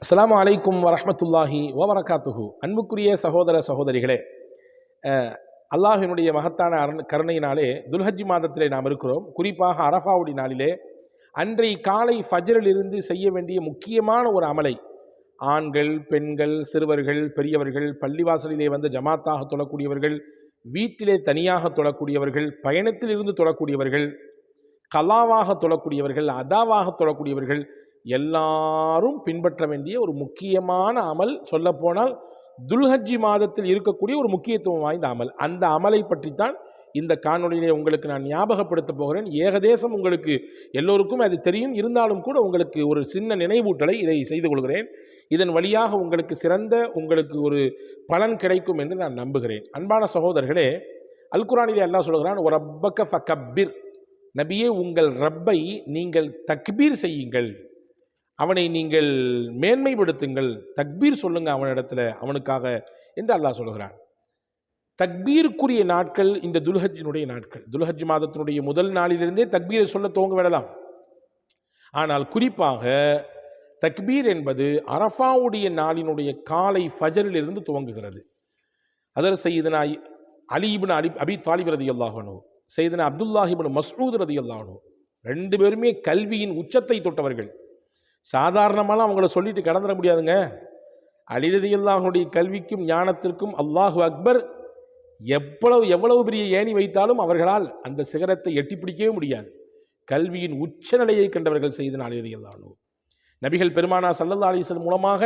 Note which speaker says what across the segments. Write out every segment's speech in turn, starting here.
Speaker 1: அஸ்ஸலாமு அலைக்கும் வரஹ்மத்துல்லாஹி வபரகாத்துஹு. அன்புக்குரிய சகோதர சகோதரிகளே, அல்லாஹினுடைய மகத்தான கருணையினாலே துல்ஹஜ் மாதத்திலே நாம் இருக்கிறோம். குறிப்பாக அரஃபாவுடைய நாளிலே அன்றை காலை ஃபஜ்ரிலிருந்து செய்ய வேண்டிய முக்கியமான ஒரு அமலை ஆண்கள், பெண்கள், சிறுவர்கள், பெரியவர்கள், பள்ளிவாசலிலே வந்து ஜமாத்தாக தொழக்கூடியவர்கள், வீட்டிலே தனியாக தொழக்கூடியவர்கள், பயணத்தில் இருந்து தொழக்கூடியவர்கள், கலாவாக தொழக்கூடியவர்கள், அதாவாக தொழக்கூடியவர்கள் எல்லாரும் பின்பற்ற வேண்டிய ஒரு முக்கியமான அமல். சொல்லப்போனால் துல்ஹஜ்ஜி மாதத்தில் இருக்கக்கூடிய ஒரு முக்கியத்துவம் வாய்ந்த அமல். அந்த அமலை பற்றித்தான் இந்த காணொலியிலே உங்களுக்கு நான் ஞாபகப்படுத்த போகிறேன். ஏகதேசம் உங்களுக்கு எல்லோருக்கும் அது தெரியும், இருந்தாலும் கூட உங்களுக்கு ஒரு சின்ன நினைவூட்டலை இதை செய்து கொள்கிறேன். இதன் வழியாக உங்களுக்கு உங்களுக்கு ஒரு பலன் கிடைக்கும் என்று நான் நம்புகிறேன். அன்பான சகோதரர்களே, அல் குர்ஆனிலே அல்லாஹ் சொல்கிறான், ஒரு ரப்பக ஃபகப்பிர், நபியே உங்கள் ரப்பை நீங்கள் தக்பீர் செய்யுங்கள், அவனை நீங்கள் மேன்மைப்படுத்துங்கள், தக்பீர் சொல்லுங்க அவனிடத்துல, அவனுக்காக என்று அல்லாஹ் சொல்கிறான். தக்பீருக்குரிய நாட்கள் இந்த துல்ஹஜ்ஜினுடைய நாட்கள். துல்ஹஜ் மாதத்தினுடைய முதல் நாளிலிருந்தே தக்பீரை சொல்ல துவங்க விடலாம். ஆனால் குறிப்பாக தக்பீர் என்பது அரஃபாவுடைய நாளினுடைய காலை ஃபஜரிலிருந்து துவங்குகிறது. அதர் சையதுனா அலி இப்னு அபி தாலிப் ரலியல்லாஹு அன்ஹு, சையதுனா அப்துல்லாஹ் இப்னு மஸ்ஊத் ரலியல்லாஹு அன்ஹு, ரெண்டு பேருமே கல்வியின் உச்சத்தை தொட்டவர்கள். சாதாரணமாக அவங்கள சொல்லிட்டு கடந்துட முடியாதுங்க. அலி ரலியல்லாஹு அன்ஹுடைய கல்விக்கும் ஞானத்திற்கும் அல்லாஹு அக்பர், எவ்வளவு பெரிய ஏணி வைத்தாலும் அவர்களால் அந்த சிகரத்தை எட்டி பிடிக்கவே முடியாது. கல்வியின் உச்ச நிலையை கண்டவர்கள் சையதுனா அலி ரலியல்லாஹு அன்ஹு. நபிகள் பெருமானா ஸல்லல்லாஹு அலைஹி வஸல்லம் மூலமாக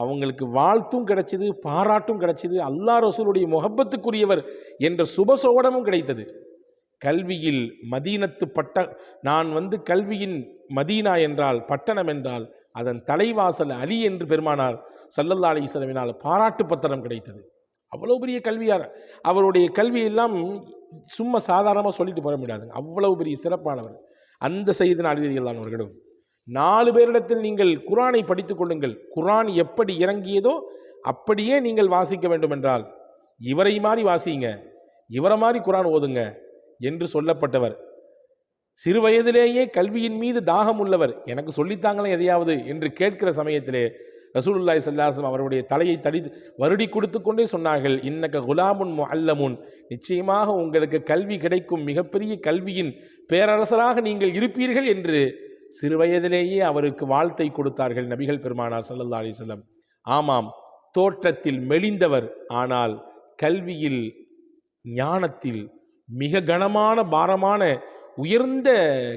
Speaker 1: அவங்களுக்கு வாழ்த்தும் கிடைச்சது, பாராட்டும் கிடைச்சது, அல்லாஹ் ரசூலுடைய முஹப்பத்துக்குரியவர் என்ற சுபசோடமும் கிடைத்தது. கல்வியில் மதீனத்து நான் கல்வியின் மதீனா என்றால், பட்டணம் என்றால் அதன் தலைவாசல் அலி என்று பெருமானார் ஸல்லல்லாஹு அலைஹி வஸல்லம் பாராட்டு பத்திரம் கிடைத்தது. அவ்வளவு பெரிய கல்வியார். அவருடைய கல்வியெல்லாம் சும்மா சாதாரணமாக சொல்லிட்டு போக முடியாதுங்க, அவ்வளவு பெரிய சிறப்பானவர். அந்த சையதுனா அலி ரலியல்லாஹு அவர்களும் 4 பேரிடத்தில் நீங்கள் குர்ஆனை படித்துக் கொள்ளுங்கள், குர்ஆன் எப்படி இறங்கியதோ அப்படியே நீங்கள் வாசிக்க வேண்டும் என்றால் இவரை மாதிரி வாசிங்க, இவரை மாதிரி குர்ஆன் ஓதுங்க என்று சொல்லப்பட்டவர். சிறு வயதிலேயே கல்வியின் மீது தாகம் உள்ளவர். எனக்கு சொல்லித்தாங்களே எதையாவது என்று கேட்கிற சமயத்திலே ரசூலுல்லாஹி ஸல்லல்லாஹு அலைஹி வஸல்லம் அவருடைய தலையை வருடி கொடுத்து கொண்டே சொன்னார்கள், இன்னக குலாமுன் முஅல்லமுன், நிச்சயமாக உங்களுக்கு கல்வி கிடைக்கும், மிகப்பெரிய கல்வியின் பேரரசராக நீங்கள் இருப்பீர்கள் என்று சிறுவயதிலேயே அவருக்கு வாழ்த்தை கொடுத்தார்கள் நபிகள் பெருமானார் ஸல்லல்லாஹு அலைஹி வஸல்லம். ஆமாம், தோற்றத்தில் மெலிந்தவர், ஆனால் கல்வியில் ஞானத்தில் மிக கனமான பாரமான உயர்ந்த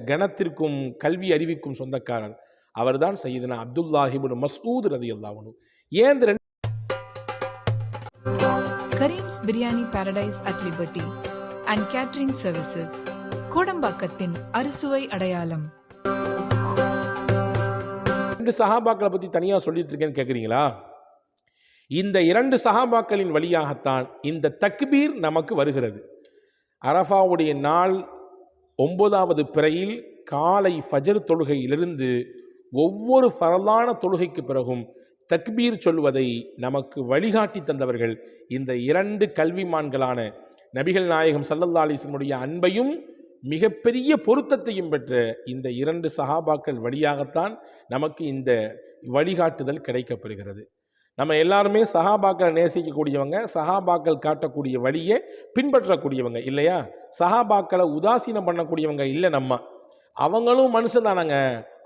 Speaker 1: கணத்திற்கும் கல்வி அறிவிக்கும் சொந்தக்காரர் அவர்தான் சையதுனா அப்துல்லாஹ் இப்னு மஸ்ஊத் ரலியல்லாஹு அன்ஹு. ஏன்
Speaker 2: Karim's biryani paradise at Liberty and catering services, கோடம்பாக்கத்தின் அறுசுவை அடையாளம்.
Speaker 1: 2 சஹாபாக்களை பற்றி தனியாக சொல்லிட்டு இருக்கேன்னு கேட்குறீங்களா? இந்த 2 சஹாபாக்களின் வழியாகத்தான் இந்த தக்பீர் நமக்கு வருகிறது. அரஃபாவுடைய நாள் 9வது பிறையில் காலை ஃபஜர் தொழுகையிலிருந்து ஒவ்வொரு ஃபரலான தொழுகைக்கு பிறகும் தக்பீர் சொல்வதை நமக்கு வழிகாட்டி தந்தவர்கள் இந்த 2 கல்விமான்களான நபிகள் நாயகம் ஸல்லல்லாஹு அலைஹி வஸல்லம் அன்பையும் மிகப்பெரிய பொருத்தத்தையும் பெற்ற இந்த 2 சஹாபாக்கள் வழியாகத்தான் நமக்கு இந்த வழிகாட்டுதல் கிடைக்கப்பெறுகிறது. நம்ம எல்லாருமே சஹாபாக்களை நேசிக்கக்கூடியவங்க, சஹாபாக்கள் காட்டக்கூடிய வழியை பின்பற்றக்கூடியவங்க இல்லையா? சஹாபாக்களை உதாசீனம் பண்ணக்கூடியவங்க இல்லை. அவங்களும் மனுஷன் தானங்க,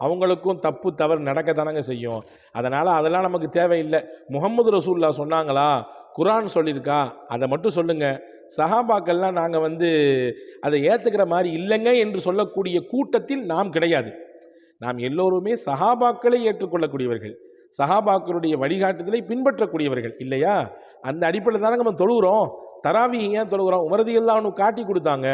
Speaker 1: அவங்களுக்கும் தப்பு தவறு நடக்கத்தானங்க செய்யும். அதனால் அதெல்லாம் நமக்கு தேவையில்லை. முஹம்மது ரசூலுல்லாஹ் சொன்னாங்களா, குர்ஆன் சொல்லியிருக்கா, அதை மட்டும் சொல்லுங்கள். சஹாபாக்கள்லாம் நாங்கள் அதை ஏற்றுக்கிற மாதிரி இல்லைங்க என்று சொல்லக்கூடிய கூட்டத்தில் நாம் கிடையாது. நாம் எல்லோருமே சஹாபாக்களை ஏற்றுக்கொள்ளக்கூடியவர்கள், சஹாபாக்களுடைய வழிகாட்டுதலை பின்பற்றக்கூடியவர்கள் இல்லையா? அந்த அடிப்படையில் தானே நம்ம தொழுகிறோம். தராவி ஏன் தொழுகிறோம்? உமர் ரலியல்லாஹு அன்ஹு காட்டி கொடுத்தாங்க,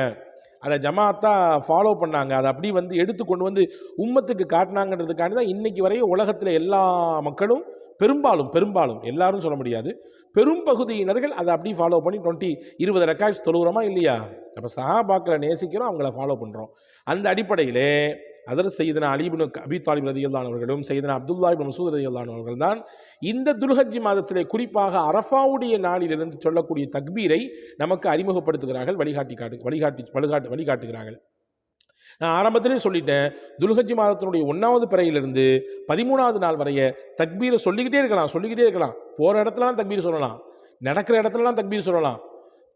Speaker 1: அதை ஜமாத்தாக ஃபாலோ பண்ணாங்க, அதை அப்படி எடுத்து கொண்டு உம்மத்துக்கு காட்டினாங்கன்றதுக்காண்டி தான் இன்றைக்கி வரையும் உலகத்தில் எல்லா மக்களும் பெரும்பாலும் எல்லாரும் சொல்ல முடியாது, பெரும்பகுதியினர்கள் அதை அப்படி ஃபாலோ பண்ணி 20 ரக்காத் தொழுகிறோமா இல்லையா? அப்போ சஹாபாக்களை நேசிக்கிறோம், அவங்கள ஃபாலோ பண்ணுறோம். அந்த அடிப்படையிலே ஹஜ்ரத் சையதுனா அலி இப்னு அபி தாலிப் ரலியல்லாஹு அன்ஹு அவர்களும் சையதுனா அப்துல்லாஹ் இப்னு மஸ்ஊத் ரலியல்லாஹு அன்ஹு அவர்கள் தான் இந்த துல்ஹஜ் மாதத்திலே குறிப்பாக அரஃபாவுடைய நாளிலிருந்து சொல்லக்கூடிய தக்பீரை நமக்கு அறிமுகப்படுத்துகிறார்கள், வழிகாட்டுகிறார்கள். நான் ஆரம்பத்திலே சொல்லிட்டேன், துல்ஹஜ் மாதத்தினுடைய 1வது பிறையிலிருந்து 13வது நாள் வரைய தக்பீரை சொல்லிக்கிட்டே இருக்கலாம். போகிற இடத்துலலாம் தக்பீர் சொல்லலாம், நடக்கிற இடத்துலலாம் தக்பீர் சொல்லலாம்.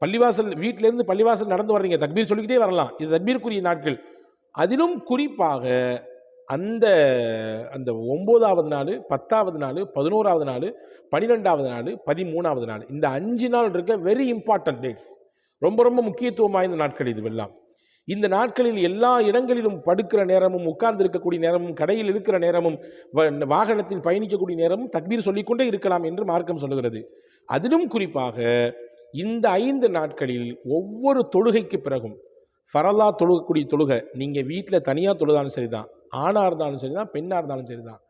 Speaker 1: பள்ளிவாசல், வீட்டிலேருந்து பள்ளிவாசல் நடந்து வர்றீங்க, தக்பீர் சொல்லிக்கிட்டே வரலாம். இது தக்பீருக்குரிய நாட்கள். அதிலும் குறிப்பாக அந்த அந்த 9வது நாள், 10வது நாள், 11வது நாள், 12வது நாள், 13வது நாள், இந்த 5 நாள் இருக்க வெரி இம்பார்ட்டன்ட் டேட்ஸ். ரொம்ப ரொம்ப முக்கியத்துவம் வாய்ந்த நாட்கள் இதுவெல்லாம். இந்த நாட்களில் எல்லா இடங்களிலும் படுக்கிற நேரமும், உட்கார்ந்து இருக்கக்கூடிய நேரமும், கடையில் இருக்கிற நேரமும், வாகனத்தில் பயணிக்கக்கூடிய நேரமும் தக்பீர் சொல்லிக்கொண்டே இருக்கலாம் என்று மார்க்கம் சொல்லுகிறது. அதிலும் குறிப்பாக இந்த 5 நாட்களில் ஒவ்வொரு தொழுகைக்கு பிறகும் ஃபரலா தொழுகக்கூடிய தொழுகை, நீங்கள் வீட்டில் தனியாக தொழுதாலும் சரிதான், ஆணாக இருந்தாலும் சரிதான், பெண்ணாக இருந்தாலும் சரிதான்,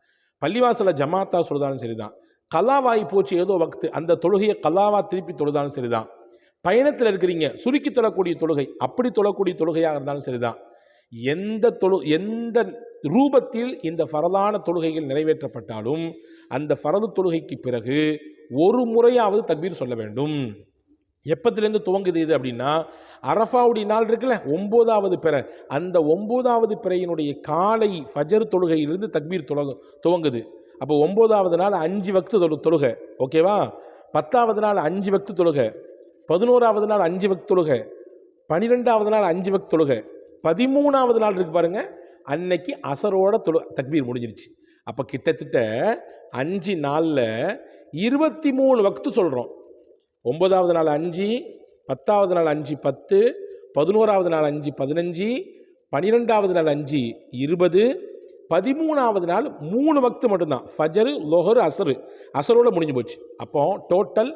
Speaker 1: பள்ளிவாசலில் ஜமாத்தா சொல்லுதாலும் சரிதான், கலாவாய் போச்சு ஏதோ வக்து, அந்த தொழுகையை கலாவா திருப்பி தொழுதாலும் சரிதான், பயணத்தில் இருக்கிறீங்க சுருக்கி தொழக்கூடிய தொழுகை, அப்படி தொழக்கூடிய தொழுகையாக இருந்தாலும் சரிதான், எந்த ரூபத்தில் இந்த ஃபரலான தொழுகைகள் நிறைவேற்றப்பட்டாலும் அந்த ஃபரது தொழுகைக்கு பிறகு ஒரு முறையாவது தக்பீர் சொல்ல வேண்டும். எப்பத்திலேருந்து துவங்குது இது அப்படின்னா, அரஃபாவுடைய நாள் இருக்குல்ல, 9வது பிறை, அந்த 9வது பிறையினுடைய காலை ஃபஜர் தொழுகையிலிருந்து தக்பீர் துவங்குது. அப்போ 9வது நாள் 5 வக்து தொழுகை, ஓகேவா? 10வது நாள் 5 வக்து தொழுகை, 11வது நாள் 5 வக்து தொழுகை, 12வது நாள் 5 வக்து தொழுகை, 13வது நாள் இருக்கு பாருங்க, அன்னைக்கு அசரோட தக்பீர் முடிஞ்சிருச்சு. அப்போ கிட்டத்தட்ட 5 நாளில் 23 வக்து சொல்கிறோம். 9வது நாள் 5, 10வது நாள் 5 10, 11வது நாள் 5 15, 12வது நாள் 5 20, 13வது நாள் 3 வக்து மட்டும்தான், ஃபஜர், லொஹர், அசரோட முடிஞ்சு போச்சு. அப்போ டோட்டல்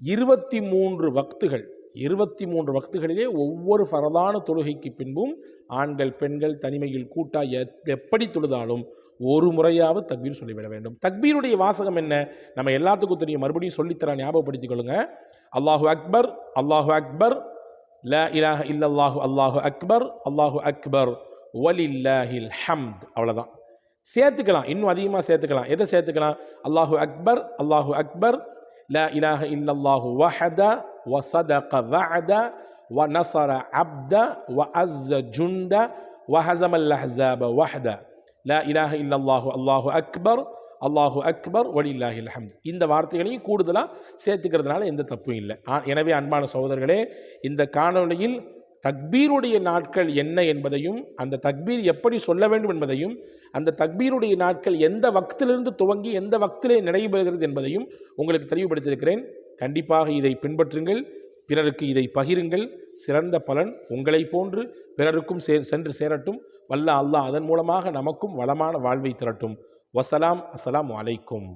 Speaker 1: 23 வக்துகள். 23 வக்துகளிலே ஒவ்வொரு ஃபரதான தொழுகைக்கு பின்பும் ஆண்கள் பெண்கள் தனிமையில் கூட்டா எப்படி தொழுதாலும் ஒரு முறையாவது தக்பீர் சொல்லிவிட வேண்டும். தக்பீருடைய வாசகம் என்ன? நம்ம எல்லாத்துக்கும் தெரியும், மறுபடியும் சொல்லித்தர ஞாபகப்படுத்திக் கொள்ளுங்க. அல்லாஹு அக்பர், அல்லாஹு அக்பர், லா இலாஹ இல்லல்லாஹு, அல்லாஹு அக்பர், அல்லாஹு அக்பர், வலில்லாஹில் ஹம்த். அவ்வளோதான். சேர்த்துக்கலாம், இன்னும் அதிகமாக சேர்த்துக்கலாம். எதை சேர்த்துக்கலாம்? அல்லாஹு அக்பர், அல்லாஹு அக்பர், லா இலாஹ இல்லல்லாஹு வஹத வ ஸதக வஅத வ நஸர அப்த வ அஸ்ஸ ஜுண்ட வ ஹஸமல் அஹ்ஸாப வஹத, லா இலாஹ இல்லல்லாஹு, அல்லாஹு அக்பர், அல்லாஹு அக்பர், வலில்லாஹில் ஹம்த். இந்த வார்த்தைகளையும் கூடுதலாக சேர்த்துக்கிறதுனால எந்த தப்பும் இல்லை. எனவே அன்பான சகோதரர்களே, இந்த காணொளியில் தக்பீருடைய நாட்கள் என்ன என்பதையும், அந்த தக்பீர் எப்படி சொல்ல வேண்டும் என்பதையும், அந்த தக்பீருடைய நாட்கள் எந்த வக்திலிருந்து துவங்கி எந்த வக்திலே நடைபெறுகிறது என்பதையும் உங்களுக்கு தெளிவுபடுத்தியிருக்கிறேன். கண்டிப்பாக இதை பின்பற்றுங்கள், பிறருக்கு இதை பகிருங்கள். சிறந்த பலன் உங்களை போன்று பிறருக்கும் சென்று சேரட்டும். வல்ல அல்லாஹ் அதன் மூலமாக நமக்கும் வளமான வாழ்வை திரட்டும். வசலாம். அஸ்ஸலாமு அலைக்கும்.